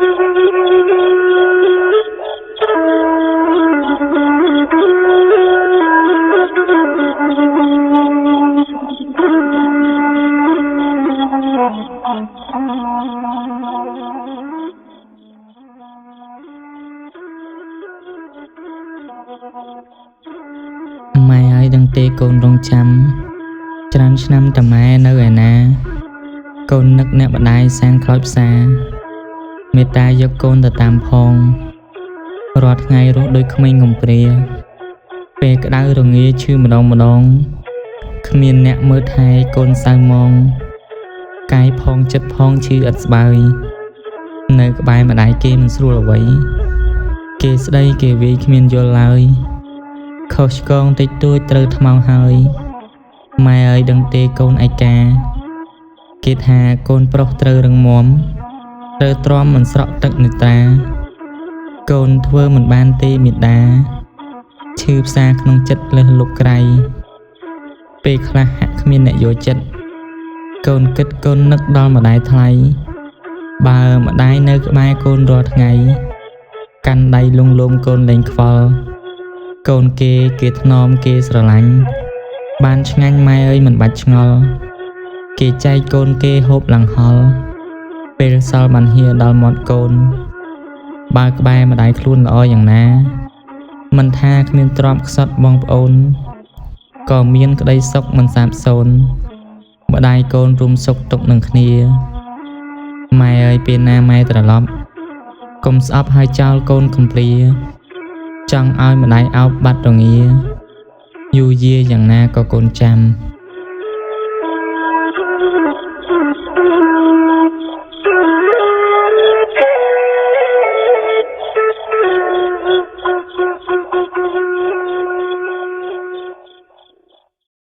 ម៉ែហើយដឹងទេកូនរងចាំច្រើនឆ្នាំតាម៉ែនៅឯណាកូននឹកអ្នកម្ដាយសានខ្លោចផ្សាមេត្តាយកកូនទៅតាមផងរាល់ថ្ងៃរស់ដូចក្មេងកំព្រាពេលក្តៅរងាឈឺម្ដងគ្មានអ្នកមើលថែកូនសៅមងកាយផងចិត្តផងឈឺឥតស្បើយនៅក្បែរម្ដាយគេមិនស្រួលអ្វីគេស្ដីគេវាយគ្មានយល់ឡើយខុសឆ្គងតិចតួចត្រូវថ្មោងហើយម៉ែអើយដឹងទេកូនឯកាគេថាកូនប្រុសត្រូវរឹងមាំត្រូវទ្រាំមិនស្រក់ទឹកនេត្រាកូនធ្វើមិនបានទេមេដាឈឺផ្សាក្នុងចិត្តលើសលុបក្រៃពេលខ្លះហាក់គ្មានអ្នកយកចិត្តកូនគិតកូននឹកដល់ម្ដាយថ្លៃបើម្ដាយនៅក្បែរកូនរាល់ថ្ងៃកាន់ដៃលងលោមកូនលែងខ្វល់កូនគេថ្នមគេស្រឡាញ់បានឆ្ងាញ់ម៉ែអើយមិនបាច់ឆ្ងល់គេចែកកូនគេហូបឡើងហល់ពេលសល់បានហៀដល់មាត់កូនបើក្បែរម្ដាយខ្លួនល្អយ៉ាងណាមិនថាគ្មានទ្រព្យខ្សត់បងប្អូនក៏មានក្តីសុខមិនសាបសូន្យម្ដាយកូនរួមសុខទុក្ខនឹងគ្នាម៉ែអើយពេលណាម៉ែត្រឡប់កុំស្អប់ហើយចោលកូនកំព្រាចង់ឲ្យម្ដាយអោបបាត់រងាយូរយាយ៉ាងណាក៏កូនចាំ